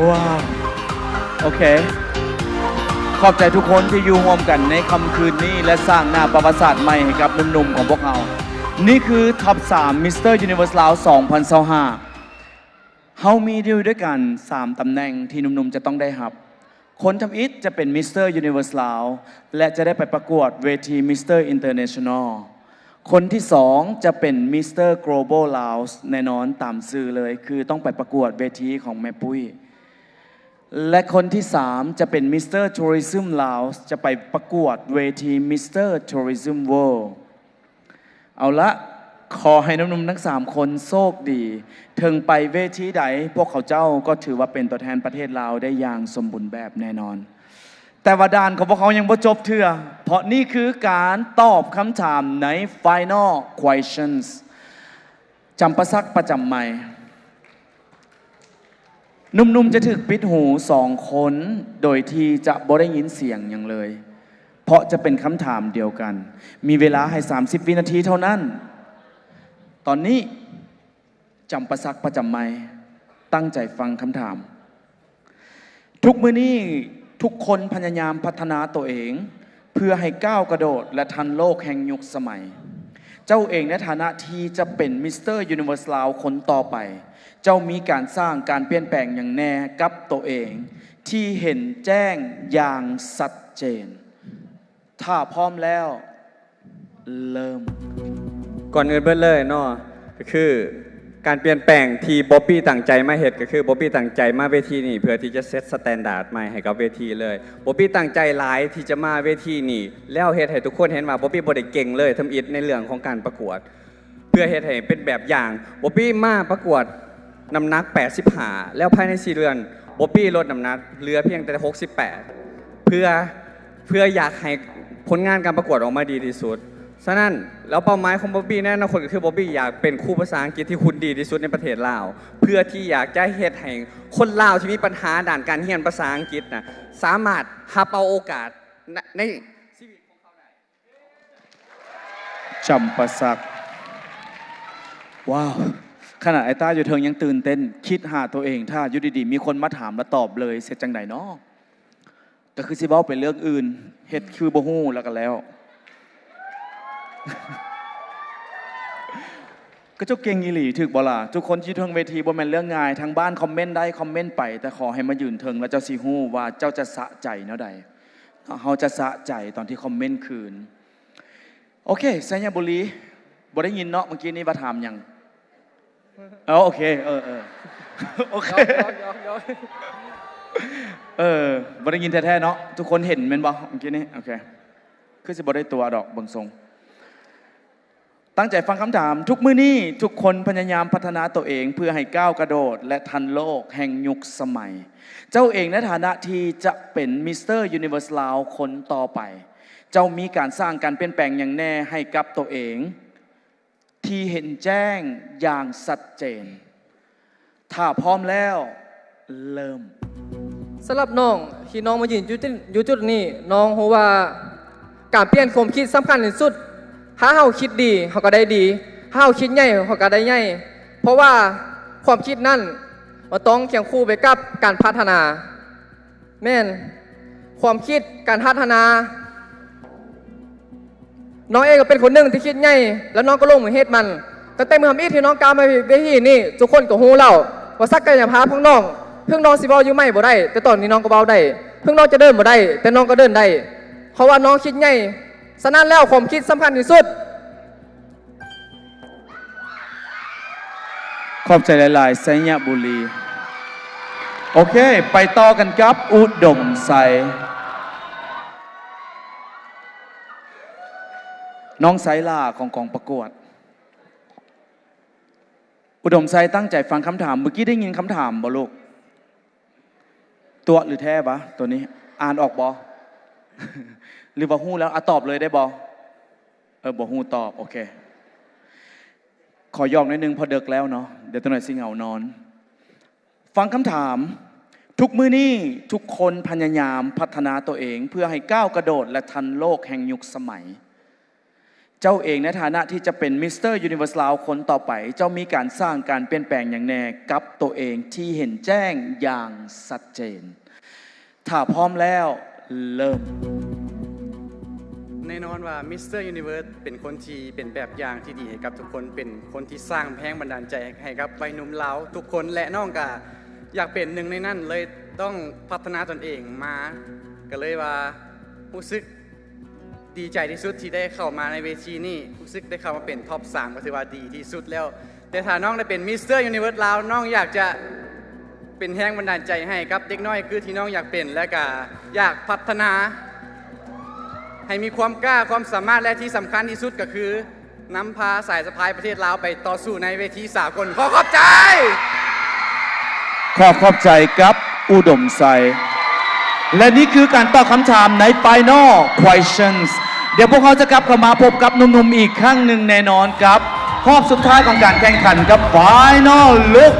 ว้าวโอเคขอบใจทุกคนที่อยู่ร่วมกันในค่ำคืนนี้และสร้างหน้าประวัติศาสตร์ใหม่ให้กับหนุ่มๆของพวกเรานี่คือท็อป3 Mr. Universe ลาว 2025เฮามีดีลด้วยกัน3ตำแหน่งที่หนุ่มๆจะต้องได้รับคนทำอิฐจะเป็น Mr. Universe ลาวและจะได้ไปประกวดเวที Mr. International คนที่2จะเป็น Mr. Global Laos แน่นอนตามซื่อเลยคือต้องไปประกวดเวทีของแม่ปุ้ยและคนที่3จะเป็น Mr. Tourism Laos จะไปประกวดเวที Mr. Tourism World เอาละขอให้หนุ่มๆทั้ง3คนโชคดีถึงไปเวทีใดพวกเขาเจ้าก็ถือว่าเป็นตัวแทนประเทศลาวได้อย่างสมบูรณ์แบบแน่นอนแต่ว่าด่านของพวกเขายังบ่จบเทื่อเพราะนี่คือการตอบคำถามใน Final Questions จำประซักประจำใหม่หนุ่มๆจะถึกปิดหู2คนโดยที่จะบ่ได้ยินเสียงอย่างเลยเพราะจะเป็นคำถามเดียวกันมีเวลาให้30วินาทีเท่านั้นตอนนี้จำประซักประจำไม่ตั้งใจฟังคำถามทุกมื้อนี้ทุกคนพยายามพัฒนาตัวเองเพื่อให้ก้าวกระโดดและทันโลกแห่งยุคสมัยเจ้าเองในฐานะที่จะเป็นมิสเตอร์ยูนิเวอร์สลาวคนต่อไปเจ้ามีการสร้างการเปลี่ยนแปลงอย่างแน่กับตัวเองที่เห็นแจ้งอย่างชัดเจนถ้าพร้อมแล้วเริ่มก่อนอื่นเบิ่เลยเนาะก็คือการเปลี่ยนแปลงที่บ๊อบบี้ตั้งใจมาเฮ็ดก็คือบ๊อบบี้ตั้งใจมาเวทีนี่เพื่อที่จะเซตสแตนดาร์ดใหม่ให้กับเวทีเลยบ๊อบบี้ตั้งใจหลายที่จะมาเวทีนี่แล้วเฮ็ดให้ทุกคนเห็นว่าบ๊อบบี้บ่ได้เก่งเลยทำอิฐในเรื่องของการประกวดเพื่อเฮ็ดให้เป็นแบบอย่างบ๊อบบี้มาประกวดน้ำหนัก85แล้วภายใน4เดือนบ๊อบบี้ลดน้ำหนักเหลือเพียงแต่68เพื่ออยากให้ผลงานการประกวดออกมาดีที่สุดฉะนั้นแล้วเป้าหมายของบ๊อบบี้แน่นอนคนก็คือบ๊อบบี้อยากเป็นครูภาษาอังกฤษที่คุณดีที่สุดในประเทศลาวเพื่อที่อยากจะเฮ็ดให้คนลาวที่มีปัญหาด้านการเรียนภาษาอังกฤษนะสามารถรับเอาโอกาสในชีวิตของเขาได้จำประซักว้าวขนาดไอ้ต้าอยู่เทิงยังตื่นเต้นคิดหาตัวเองถ้าอยู่ดีๆมีคนมาถามแล้วตอบเลยเสร็จจังไดเนาะก็คือสิเว้าเป็นเรื่องอื่นเฮ็ดคือบ่ฮู้แล้วก็แล้วก็เจ้าเก่งอีหลีถึกบ่ล่ะทุกคนที่เทิงเวทีบ่แม่นเรื่องง่ายทางบ้านคอมเมนต์ได้คอมเมนต์ไปแต่ขอให้มายืนเทิงแล้วเจ้าสิฮู้ว่าเจ้าจะสะใจแนวใดเฮาจะสะใจตอนที่คอมเมนต์คืนโอเคไสยบุรีบ่ได้ยินเนาะเมื่อกี้นี้ว่าถามหยังโอเคโอเคบ่ได้ยินแท้ๆเนาะทุกคนเห็นแม่นบ่เมื่อกี้นี้โอเคคือสิบ่ได้ตัวดอกเบิ่งทรงตั้งใจฟังคำถามทุกมื้อนี้ทุกคนพยายามพัฒนาตัวเองเพื่อให้ก้าวกระโดดและทันโลกแห่งยุคสมัยเจ้าเองในฐานะที่จะเป็นมิสเตอร์ยูนิเวอร์สลาวคนต่อไปเจ้ามีการสร้างการเปลี่ยนแปลงอย่างแน่ให้กับตัวเองที่เห็นแจ้งอย่างชัดเจนถ้าพร้อมแล้วเริ่มสำหรับน้องที่น้องมายืนอยู่จุดนี้น้องรู้ว่าการเปลี่ยนความคิดสำคัญที่สุดถ้าเฮาคิดดีเฮาก็ได้ดีถ้าเฮาคิดใหญ่เฮาก็ได้ใหญ่เพราะว่าความคิดนั่นมันต้องเคียงคู่ไปกับการพัฒนาแม่นความคิดการพัฒนาน้องเองก็เป็นคนหนึ่งที่คิดใหญ่แล้วน้องก็ลงมือเฮ็ดมันตั้งแต่เมื่อทำอีที่น้องกล้ามาเวทีนี่ทุกคนก็ฮู้แล้วว่าศักยภาพของน้องเพิ่งน้องสิเว้าอยู่ไม่บ่ได้แต่ตอนนี้น้องก็เว้าได้เพิ่งน้องจะเดินบ่ได้แต่น้องก็เดินได้เพราะว่าน้องคิดใหญ่ฉะนั้นแล้วความคิดสำคัญที่สุดขอบใจหลายๆไสยบุรีโอเคไปต่อกันกับอุดมไซน้องไซล่าของกองประกวดอุดมไซตั้งใจฟังคำถามเมื่อกี้ได้ยินคำถามบ่ลูกตัวหรือแท้ปะตัวนี้อ่านออกบ่หรือว่าฮู้แล้วตอบเลยได้บ่บ่ฮู้ตอบโอเคขอยอกนิดนึงพอเดึกแล้วเนาะเดี๋ยวตัวหน่อยสิเหงานอนฟังคำถามทุกมื้อนี้ทุกคนพยายามพัฒนาตัวเองเพื่อให้ก้าวกระโดดและทันโลกแห่งยุคสมัย เจ้าเองในฐานะที่จะเป็นมิสเตอร์ยูนิเวอร์สลาวคนต่อไป เจ้ามีการสร้างการเปลี่ยนแปลงอย่างแน่กับตัวเองที่เห็นแจ้งอย่างชัดเจน ถ้าพร้อมแล้วเริ่ม แน่นอนว่ามิสเตอร์ยูนิเวิร์สเป็นคนที่เป็นแบบอย่างที่ดีให้กับทุกคนเป็นคนที่สร้างแรงบันดาลใจให้กับวัยหนุ่มลาวทุกคนและน้องก็อยากเป็นหนึ่งในนั้นเลยต้องพัฒนาตนเองมาก็เลยว่ารู้สึกดีใจที่สุดที่ได้เข้ามาในเวทีนี้รู้สึกได้เข้ามาเป็นท็อป 3 ก็ถือว่าดีที่สุดแล้ว แต่ถ้าน้องได้เป็นมิสเตอร์ยูนิเวิร์สลาวน้องอยากจะเป็นแรงบันดาลใจให้กับเด็กน้อยคือที่น้องอยากเป็นและก็อยากพัฒนา ให้มีความกล้าความสามารถและที่สำคัญที่สุดก็คือนำพาสายสะพายประเทศลาวไปต่อสู้ในเวทีสากลขอขอบใจ ขอบใจกับอุดมไซและนี่คือการตอบคำถามใน Final Questions เดี๋ยวพวกเขาจะกลับเข้ามาพบกับหนุ่มๆอีกครั้งหนึ่งแน่นอนครับรอบสุดท้ายของการแข่งขันกับ Final Look